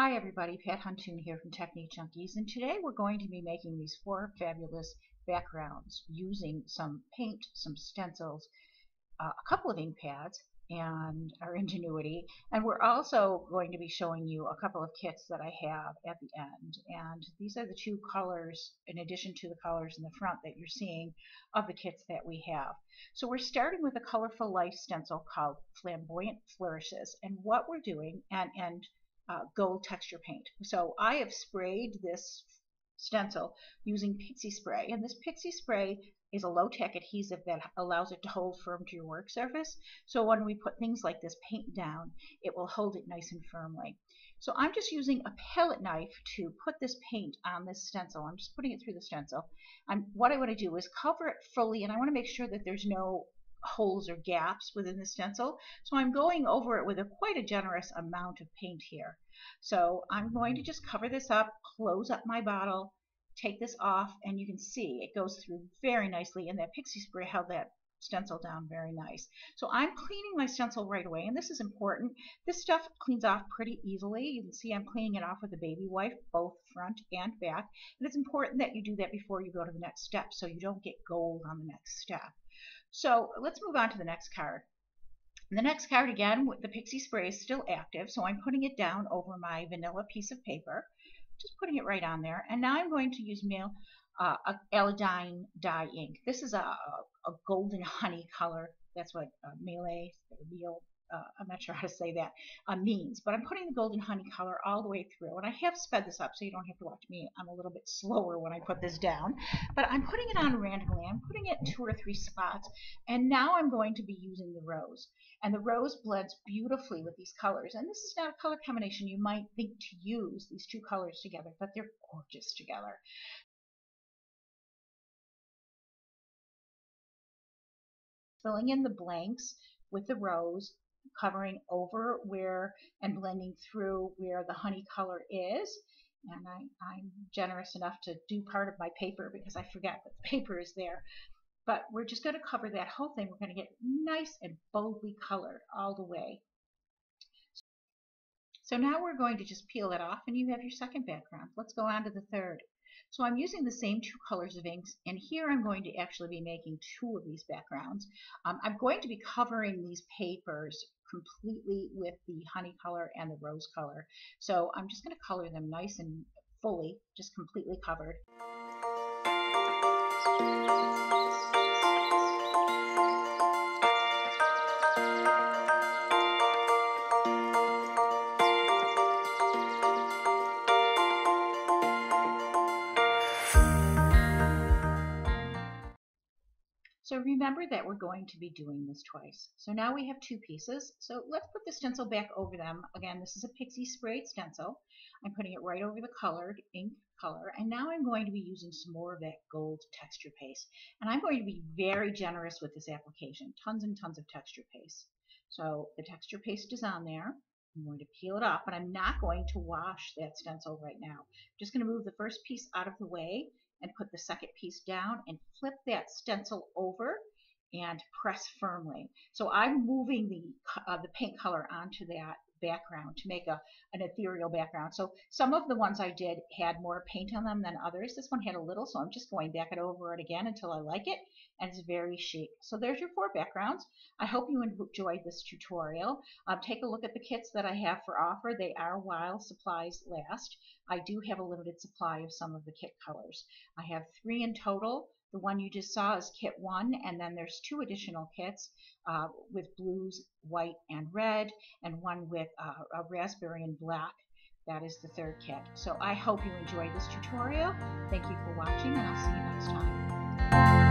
Hi everybody, Pat Huntoon here from Technique Junkies, and today we're going to be making these 4 fabulous backgrounds using some paint, some stencils, a couple of ink pads, and our ingenuity. And we're also going to be showing you a couple of kits that I have at the end. And these are the 2 colors, in addition to the colors in the front that you're seeing, of the kits that we have. So we're starting with a Colorful Life stencil called Flamboyant Flourishes. And what we're doing, and gold texture paint. So I have sprayed this stencil using pixie spray, and this pixie spray is a low-tech adhesive that allows it to hold firm to your work surface. So when we put things like this paint down, it will hold it nice and firmly. So I'm just using a palette knife to put this paint on this stencil. I'm just putting it through the stencil. What I want to do is cover it fully, and I want to make sure that there's no holes or gaps within the stencil. So I'm going over it with quite a generous amount of paint here. So I'm going to just cover this up, close up my bottle, take this off, and you can see it goes through very nicely, and that pixie spray held that stencil down very nice. So I'm cleaning my stencil right away, and this is important. This stuff cleans off pretty easily. You can see I'm cleaning it off with a baby wipe, both front and back, and it's important that you do that before you go to the next step so you don't get gold on the next step. So let's move on to the next card. The next card, again, the pixie spray is still active, so I'm putting it down over my vanilla piece of paper, just putting it right on there. And now I'm going to use Aladdin dye ink. This is a golden honey color. That's what melee, I'm not sure how to say that, means. But I'm putting the golden honey color all the way through. And I have sped this up so you don't have to watch me. I'm a little bit slower when I put this down. But I'm putting it on randomly. I'm putting it in 2 or 3 spots. And now I'm going to be using the rose. And the rose blends beautifully with these colors. And this is not a color combination you might think to use, these 2 colors together, but they're gorgeous together. Filling in the blanks with the rose, covering over where and blending through where the honey color is. And I'm generous enough to do part of my paper because I forgot that the paper is there. But we're just going to cover that whole thing. We're going to get nice and boldly colored all the way. So now we're going to just peel it off, and you have your second background. Let's go on to the third. So I'm using the same 2 colors of inks, and here I'm going to actually be making 2 of these backgrounds. I'm going to be covering these papers completely with the honey color and the rose color. So I'm just going to color them nice and fully, just completely covered. So remember that we're going to be doing this twice. So now we have 2 pieces. So let's put the stencil back over them. Again, this is a pixie sprayed stencil. I'm putting it right over the colored ink color. And now I'm going to be using some more of that gold texture paste. And I'm going to be very generous with this application. Tons and tons of texture paste. So the texture paste is on there. I'm going to peel it off, but I'm not going to wash that stencil right now. I'm just going to move the first piece out of the way and put the second piece down and flip that stencil over and press firmly. So I'm moving the paint color onto that background to make an ethereal background. So some of the ones I did had more paint on them than others. This one had a little, so I'm just going back over it again until I like it, and it's very chic. So there's your 4 backgrounds. I hope you enjoyed this tutorial. Take a look at the kits that I have for offer. They are while supplies last. I do have a limited supply of some of the kit colors. I have 3 in total. The one you just saw is kit 1, and then there's 2 additional kits with blues, white, and red, and one with a raspberry and black. That is the 3rd kit. So I hope you enjoyed this tutorial. Thank you for watching, and I'll see you next time.